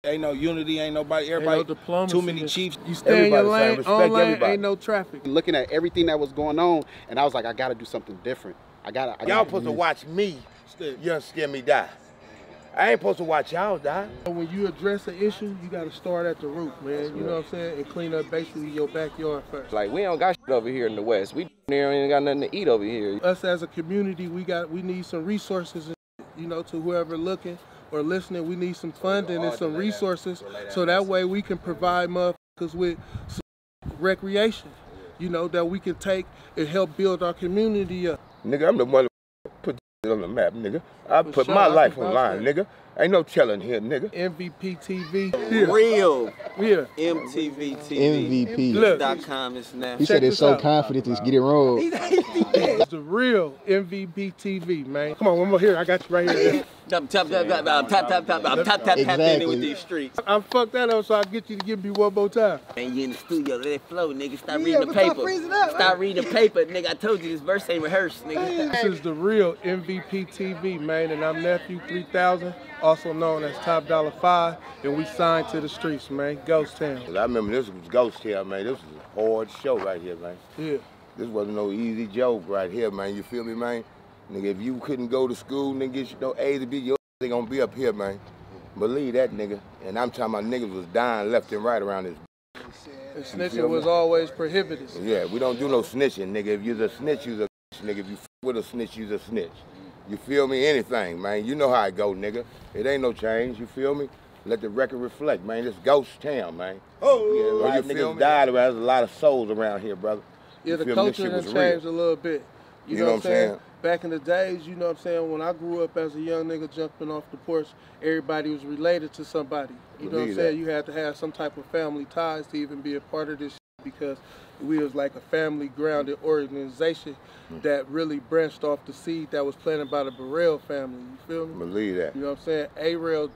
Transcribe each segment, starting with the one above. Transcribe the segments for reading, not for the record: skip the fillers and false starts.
Ain't no unity, ain't nobody, everybody, ain't no diplomacy. too many chiefs. You stay in your lane, on lane, ain't no traffic. Looking at everything that was going on, and I was like, I gotta do something different. Y'all supposed to watch me, you understand me, die. I ain't supposed to watch y'all die. When you address an issue, you gotta start at the root, man. You know what I'm saying? And clean up basically your backyard first. Like, we don't got shit over here in the West. We ain't got nothing to eat over here. Us as a community, we need some resources, you know, to whoever looking or listening, we need some funding and some resources so that way we can provide motherfuckers with some recreation, you know, that we can take and help build our community up. Nigga, I'm the one that put it on the map, nigga. I put my life on line, nigga. Ain't no telling here, nigga. MVP TV. Yeah. Real. Yeah. MTV TV. MVP.com is now. He said it's so confident to get it wrong. It's the real MVP TV, man. Come on, one more here. I got you right here. Tap in with these streets. I fucked that up so I get you to give me one more time. And you in the studio, let it flow, nigga. Stop reading the paper. Stop reading the paper, nigga. I told you this verse ain't rehearsed, nigga. This is the real MVP TV, man, and I'm Nephew 3000, also known as Top Dollar 5, and we signed to the streets, man. Ghost Town. I remember this was Ghost Town, man. This was a hard show right here, man. Yeah. This wasn't no easy joke right here, man. You feel me, man? Nigga, if you couldn't go to school, nigga, get you no A to B, your they gonna be up here, man. Believe that, nigga. And I'm talking about niggas was dying left and right around this. And snitching was always prohibited. Yeah, we don't do no snitching, nigga. If you're a snitch, you're a snitch, nigga. If you with a snitch, you're a snitch. You feel me? Anything, man. You know how it go, nigga. It ain't no change, you feel me? Let the record reflect, man. This Ghost Town, man. Oh, yeah, a lot of niggas died around. There's a lot of souls around here, brother. Yeah, the culture has changed a little bit. You know what I'm saying? Back in the days, you know what I'm saying, when I grew up as a young nigga jumping off the porch, everybody was related to somebody. You know what I'm saying? You had to have some type of family ties to even be a part of this shit because we was like a family-grounded organization that really branched off the seed that was planted by the Burrell family. You feel me? Believe that. You know what I'm saying? A-Rail,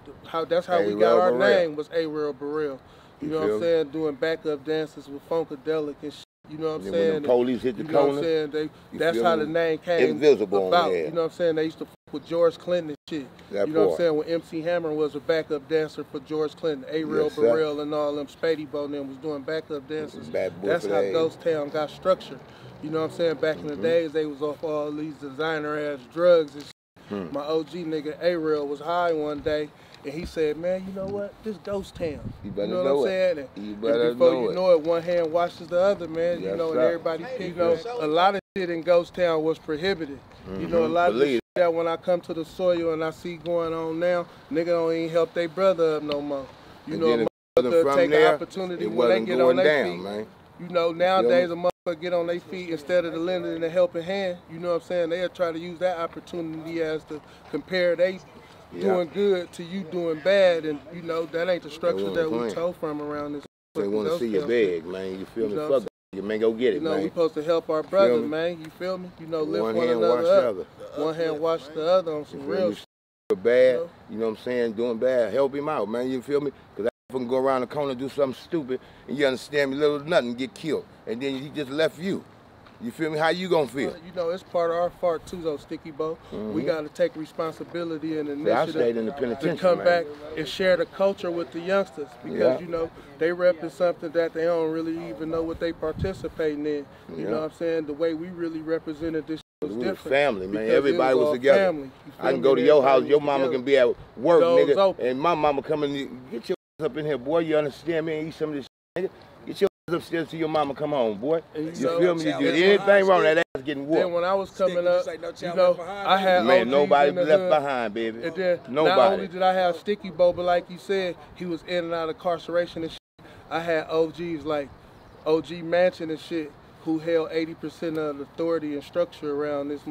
that's how we got our name, was A-Rail Burrell. You know what I'm saying? Doing backup dances with Funkadelic and shit. You know what I'm saying? When the police hit the corner, you know what I'm saying? That's how the name came invisible about. On you know what I'm saying? They used to fuck with George Clinton and shit. You know what I'm saying? When MC Hammer was a backup dancer for George Clinton, A-Rail Burrell and all them Spady Bo and them was doing backup dances. That's how Ghost Town got structured. You know what I'm saying? Back in the days, they was off all these designer-ass drugs and shit. My OG nigga A-Rail was high one day. And he said, man, you know what? This Ghost Town. You better know what I'm saying? And before you know it, one hand washes the other, man. You know, and everybody, you know, a lot of shit in Ghost Town was prohibited. You know, a lot of shit that when I come to the soil and I see going on now, nigga don't even help their brother up no more. You know, a motherfucker take an opportunity when they get on their feet. Man. You know, nowadays a motherfucker get on their feet instead of the lending and the helping hand. You know what I'm saying? They'll try to use that opportunity as to compare they doing good to you doing bad, and you know that ain't the structure that we told from around this. They want to see your bag, man. You feel me? Fuck you, man. Go get it, man. You know we supposed to help our brother, man. You feel me? You know, lift one another up. One hand wash the other on some real shit. Bad, you know what I'm saying? Doing bad, help him out, man. You feel me? Because I can go around the corner and do something stupid, and you understand me, little nothing, get killed, and then he just left you. You feel me? How you gonna feel? You know, it's part of our fault too, though, Sticky Bo. We got to take responsibility and initiative to come back and share the culture with the youngsters because, you know, they repping something that they don't really even know what they participating in. You know what I'm saying? The way we really represented this was different. Family, man. Everybody was together. Family. I can go to your house, your mama can be at work, nigga, and my mama coming, get your up in here, boy. You understand me? And eat some of this shit, nigga. Get your upstairs till your mama come home, boy. You feel me? You do anything wrong, that ass getting whooped. Then when I was coming up, you know, I had man, nobody left behind, baby. And then not only did I have Sticky Bo, but like you said, he was in and out of incarceration and shit. I had OGs like OG Mansion and shit who held 80% of the authority and structure around this.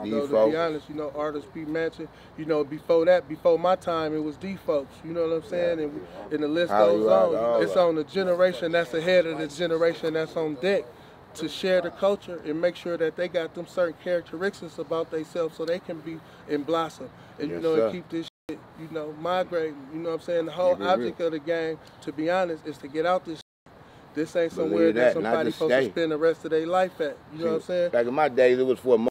You know, to be honest, you know, Artist P. Mansion, you know, before that, before my time, it was D-Folks, you know what I'm saying? And the list goes on. It's on the generation that's ahead of the generation that's on deck to share the culture and make sure that they got them certain characteristics about themselves so they can be and blossom. And, you know, and keep this shit, you know, migrating. You know what I'm saying? The whole object of the game, to be honest, is to get out this shit. This ain't somewhere that somebody's supposed to spend the rest of their life at. You know what I'm saying? Back in my days, it was for a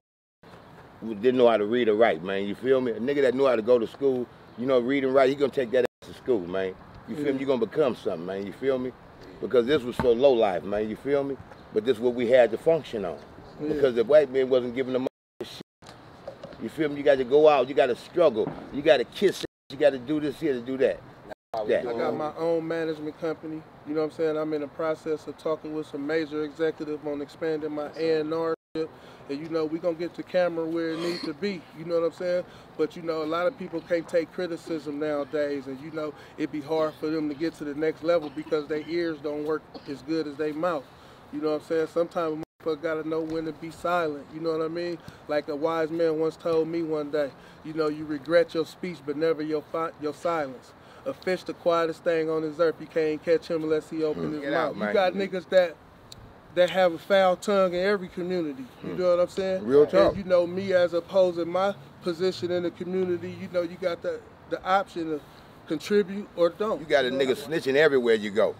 who didn't know how to read or write, man. You feel me? A nigga that knew how to go to school, you know, read and write, he gonna take that ass to school, man. You feel me? You're gonna become something, man. You feel me? Because this was for low life, man. You feel me? But this is what we had to function on. Yeah. Because the white man wasn't giving them shit. You feel me? You got to go out. You got to struggle. You got to kiss. You got to do this here to do that. I got my own management company. You know what I'm saying? I'm in the process of talking with some major executive on expanding my A&R. And you know, we're going to get the camera where it needs to be, you know what I'm saying? But you know, a lot of people can't take criticism nowadays, and you know, it'd be hard for them to get to the next level because their ears don't work as good as their mouth. You know what I'm saying? Sometimes a motherfucker got to know when to be silent, you know what I mean? Like a wise man once told me one day, you know, you regret your speech but never your silence. A fish the quietest thing on this earth, you can't catch him unless he open his mouth. You got niggas that have a foul tongue in every community. You know what I'm saying? Real talk. And you know, me as opposed to my position in the community, you know, you got the option to contribute or don't. You got a nigga snitching everywhere you go.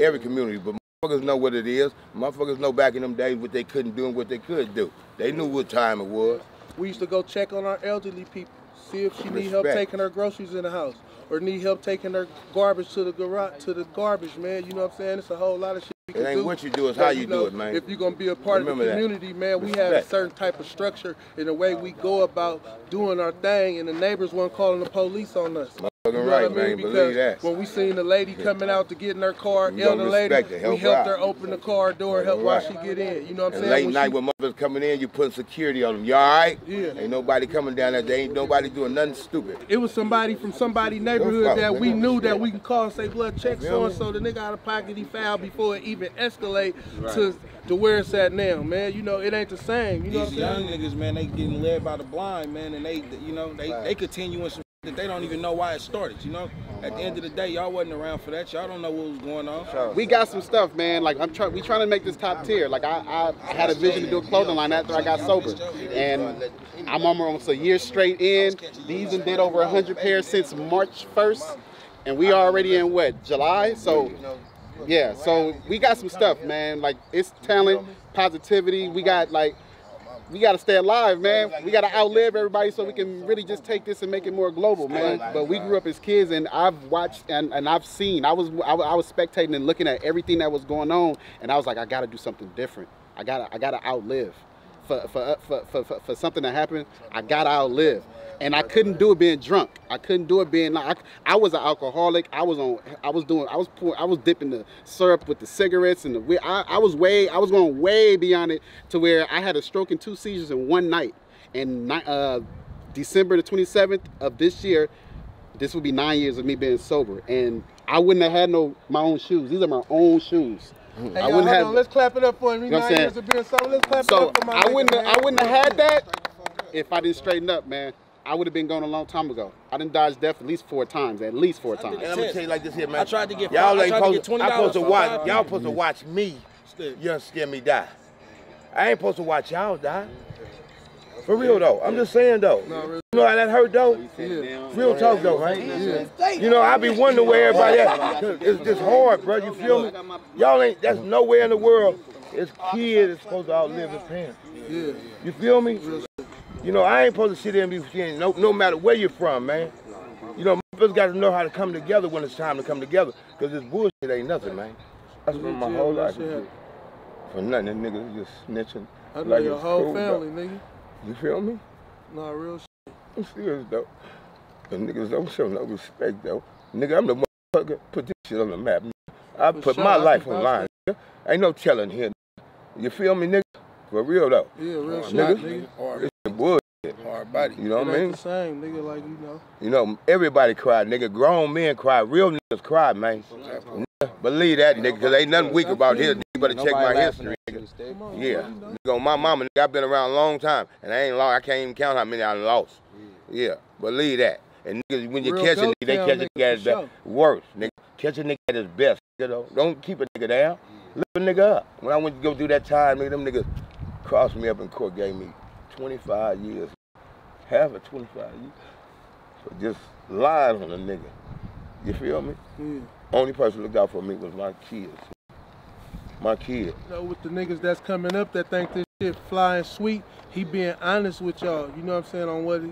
Every community. But motherfuckers know what it is. Motherfuckers know back in them days what they couldn't do and what they could do. They knew what time it was. We used to go check on our elderly people, see if she need help taking her groceries in the house or need help taking her garbage to the garage, garbage, man. You know what I'm saying? It's a whole lot of shit. It ain't what you do, it's how you do it, man. If you're gonna be a part of the community, man, we have a certain type of structure in the way we go about doing our thing, and the neighbors weren't calling the police on us. You know right, what I mean? man, believe that. When we seen the lady coming out to get in her car, elder lady, we helped her open the car door, help while she get in. You know what I'm saying? Late night when motherfuckers coming in, you putting security on them. You all right? Yeah. Ain't nobody coming down there. There ain't nobody doing nothing stupid. It was somebody from somebody's neighborhood that we knew that we can call and say, blood, check so-and-so. The nigga out of pocket, he fouled before it even escalate to where it's at now, man. You know, it ain't the same. You know These young niggas, man, they getting led by the blind, man, and they, you know, they continuing some that they don't even know why it started, you know? At the end of the day, y'all wasn't around for that. Y'all don't know what was going on. We got some stuff, man. Like we trying to make this top tier. Like I had a vision to do a clothing line after I got sober, and I'm almost a year straight in. These done did over 100 pairs since March 1st, and we already in what, July? So yeah, so we got some stuff, man. Like it's talent, positivity. We got to stay alive, man. We got to outlive everybody so we can really just take this and make it more global, man. But we grew up as kids, and I've watched and I've seen. I was spectating and looking at everything that was going on, and I was like, I got to do something different. I gotta outlive. For something to happen, I gotta outlive. And I couldn't do it being drunk. I couldn't do it being like I was an alcoholic. I was dipping the syrup with the cigarettes and the I was going way beyond it to where I had a stroke and 2 seizures in one night. And December the 27th of this year, this would be 9 years of me being sober. And I wouldn't have had my own shoes. These are my own shoes. Hey, I wouldn't have. Let's clap it up for me. 9 years of being sober. Let's clap it up for my I wouldn't have had that if I didn't straighten up, man. I would have been gone a long time ago. I done dodged death at least 4 times. At least 4 times. And I'm gonna tell you like this here, man. I tried to get y'all ain't $20 to watch. Y'all supposed to watch me. You don't scare me die. I ain't supposed to watch y'all die. For real though. I'm just saying though. You know how that hurt though? Yeah. Real talk though, right? Yeah. You know, I be wondering where everybody at. It's just hard, bro. You feel me? Y'all ain't. That's nowhere in the world. It's kids that's supposed to outlive their parents. Yeah. You feel me? You know, I ain't supposed to sit there and be saying no matter where you're from, man. You know, motherfuckers got to know how to come together when it's time to come together. Because this bullshit ain't nothing, man. That's what my whole life is. For nothing, that nigga just snitching. I know your whole family, nigga. You feel me? Nah, real shit. I'm serious, though. The niggas don't show no respect, though. Nigga, I'm the motherfucker put this shit on the map. I put my life on line, nigga. Ain't no telling here. You feel me, nigga? For real, though. Yeah, real shit, nigga. It's bullshit. Hard body. You know what I mean? The same, nigga, like, you know. You know, everybody cry, nigga. Grown men cry. Real niggas cry, man. Believe that, nigga, because ain't nothing weak about here. You better check my history, nigga. Yeah. Nigga, my mama, nigga, I've been around a long time, and I can't even count how many I lost. Yeah. Believe that. And niggas, when you catch a nigga, they catch a nigga at his worst, nigga. Catch a nigga at his best, you know. Don't keep a nigga down. Lift a nigga up. When I went to go do that time, nigga, them niggas crossed me up in court, gave me 25 years. Half of 25 years. So just lies on a nigga. You feel me? Yeah. Only person who looked out for me was my kids. My kid. You know, with the niggas that's coming up that think this shit flying sweet, he being honest with y'all. You know what I'm saying? On what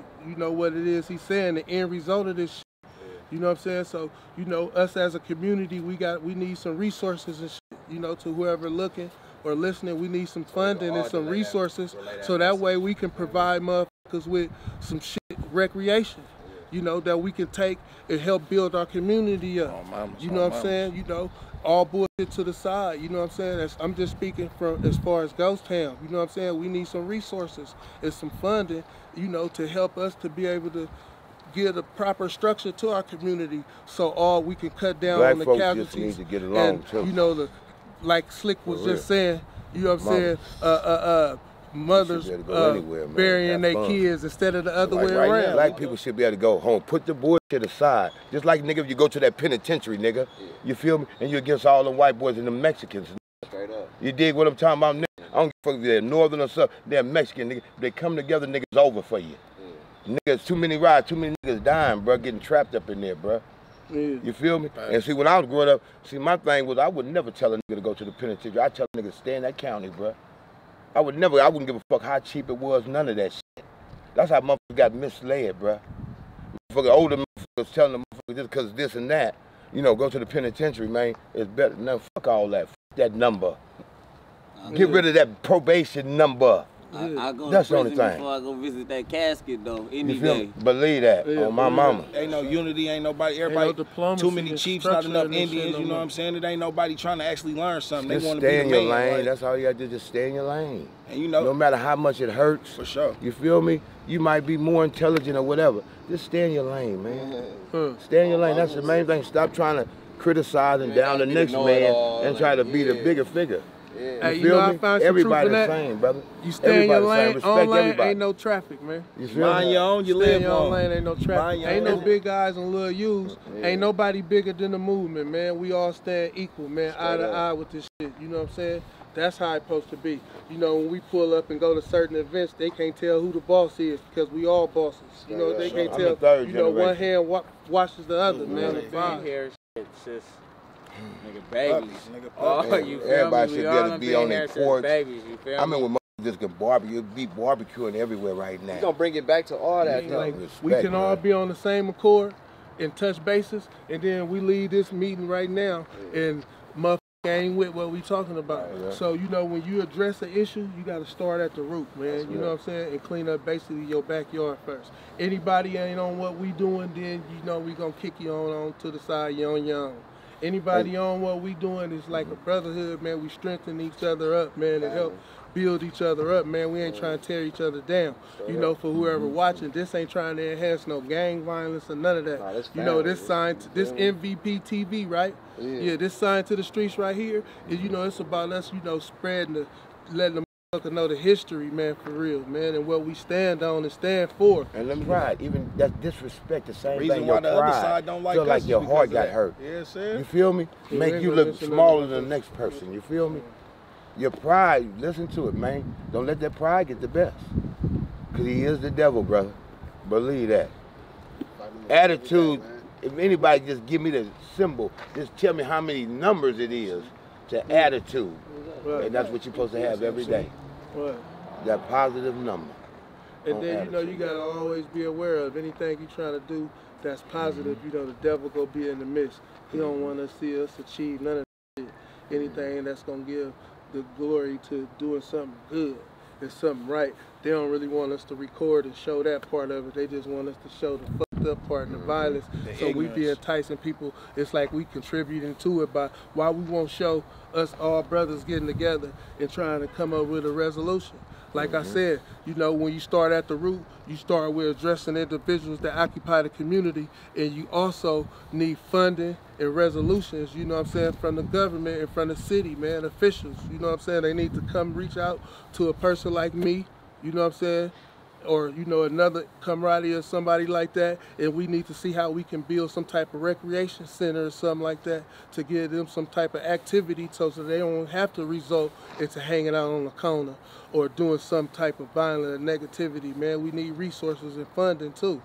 what it is he's saying. The end result of this shit You know what I'm saying? So, you know, us as a community, we need some resources and shit, you know, to whoever looking or listening, we need some funding and some resources so that way we can provide motherfuckers with some shit, recreation, you know, that we can take and help build our community up. You know what I'm saying? You know, all bullshit to the side, you know what I'm saying? I'm just speaking from as far as Ghost Town, you know what I'm saying? We need some resources and some funding, you know, to help us to be able to give a proper structure to our community so we can cut down Black on the folks casualties. just need to get along and, too. you know, like Slick was just saying, you know what I'm saying? Mothers burying their kids instead of the other way around. Black people should be able to go home. Put the bullshit aside. Just like, nigga, if you go to that penitentiary, nigga, you feel me? And you're against all them white boys and the Mexicans. Straight up. You dig what I'm talking about, nigga? I don't give a fuck if they're Northern or something. They're Mexican, nigga. They come together, nigga, it's over for you. Niggas, too many rides, too many niggas dying, bro, getting trapped up in there, bro. You feel me? And see, when I was growing up, see, my thing was I would never tell a nigga to go to the penitentiary. I tell a nigga to stay in that county, bro. I wouldn't give a fuck how cheap it was, none of that shit. That's how motherfuckers got misled, bro. Motherfuckers, older motherfuckers telling them motherfuckers just because this and that, you know, go to the penitentiary, man, it's better. Now, fuck all that. Fuck that number. Get rid of that probation number. I go That's to the only prison thing. before I go visit that casket, though, any You feel day. me? Believe that, on my mama. Ain't no unity, ain't nobody, everybody, too many chiefs, not enough Indians, you know what I'm saying? It ain't nobody trying to actually learn something. They want to be stay the in your man, lane. like, That's all you got to do, just stay in your lane. And you know, no matter how much it hurts, for sure. You feel me? You might be more intelligent or whatever. Just stay in your lane, man. Stay in your lane. That's the main thing. Stop trying to criticize and down the next man and try to be the bigger figure. Hey, you know, I found some truth in that. Same, brother. You stay in your lane, on lane, everybody. ain't no traffic, man. You feel Mind me? your own, you Stay live in your own lane, ain't no traffic. Ain't no big guys and little U's. Ain't nobody bigger than the movement, man. We all stand equal, man, eye to eye with this shit. You know what I'm saying? That's how it's supposed to be. You know, when we pull up and go to certain events, they can't tell who the boss is because we all bosses. You know, they can't tell, you know, one hand washes the other, man. It's just nigga babies. Oh, you feel everybody should be able to be on their porch. Babies, you feel I mean, when just can be barbecuing everywhere right now. You gonna bring it back to all that though. Like, we can all be on the same accord and touch bases, and then we leave this meeting right now and motherfucker ain't with what we talking about. So, you know, when you address an issue, you got to start at the root, man. You know what I'm saying? And clean up basically your backyard first. Anybody ain't on what we doing, then, you know, we going to kick you on to the side, you on your own. Anybody on what we doing is like a brotherhood, man. We strengthen each other up, man, and help build each other up, man. We ain't trying to tear each other down. You know, for whoever watching, this ain't trying to enhance no gang violence or none of that. You know, this sign, this MVP TV, right? Yeah, this sign to the streets right here is, you know, it's about us, you know, spreading letting the motherfucker know the history, man, for real, man, and what we stand on and stand for. And let me pride, even that disrespect, the same reason thing. why Your the pride other side don't like feel us like your heart got hurt. Yeah, sir. You feel me? Make you look smaller than the next person. You feel me? Your pride, listen to it, man. Don't let that pride get the best. Because he is the devil, brother. Believe that. Attitude, if anybody just give me the symbol, just tell me how many numbers it is to attitude. And that's what you're supposed to have every day. That positive number. And then, you know, you got to always be aware of anything you're trying to do that's positive, you know, the devil go be in the midst. He don't want to see us achieve none of that shit. Anything that's going to give the glory to doing something good and something right. They don't really want us to record and show that part of it. They just want us to show the fucked up part and the violence. So we be enticing people. It's like we contributing to it by why we won't show us all brothers getting together and trying to come up with a resolution. Like I said, you know, when you start at the root, you start with addressing individuals that occupy the community, and you also need funding and resolutions, you know what I'm saying, from the government and from the city, man, officials, you know what I'm saying? They need to come reach out to a person like me, you know what I'm saying, or, you know, another camaraderie or somebody like that, and we need to see how we can build some type of recreation center or something like that to give them some type of activity so they don't have to result into hanging out on the corner or doing some type of violent or negativity, man. We need resources and funding too.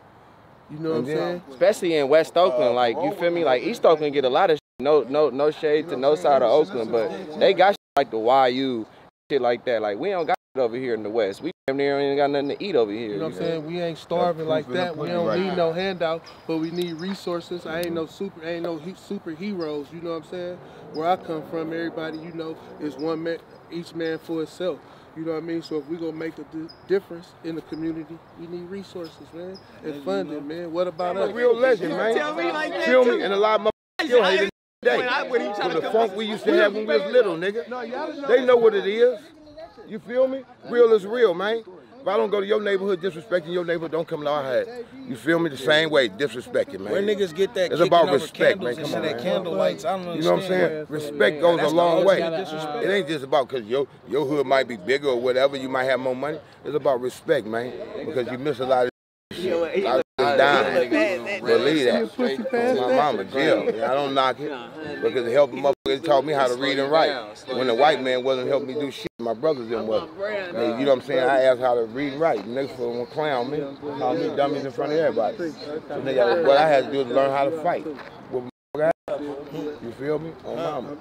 You know what I'm saying? Especially in West Oakland, like, you feel me? Like, East Oakland get a lot of shit. No shade to no side of Oakland, but they got shit like the YU, shit like that. Like, we don't got over here in the West. We damn near ain't got nothing to eat over here. You know what I'm saying? We ain't starving like that. We don't need no handout, but we need resources. I ain't no superheroes. You know what I'm saying? Where I come from, everybody, you know, is one man, each man for itself. You know what I mean? So if we gonna make a difference in the community, we need resources, man, and funding, man. What about us? A real legend, man. Tell me like that, Feel too. me? And a lot of motherfuckers still hate it today. From the funk we used to have when we was little, nigga. They know what it is. You feel me? Real is real, man. If I don't go to your neighborhood disrespecting your neighborhood, don't come to our head. You feel me? The same way, disrespecting, man. Where niggas get that it's about respect, man. Come on, that man. candle lights. I don't understand. You know what I'm saying? Respect goes a long way. It ain't just about because your hood might be bigger or whatever, you might have more money. It's about respect, man. Because you miss a lot of shit. A lot of shit dying. Believe that. My mama, Jill. I don't knock it. Because it helped motherfuckers taught me how to read and write. When the white man wasn't helping me do shit, my brothers didn't wasn't. You know what I'm saying? I asked how to read and write. Next one would clown me, call me dummies in front of everybody. So nigga, what I had to do is learn how to fight. You feel me? On mama.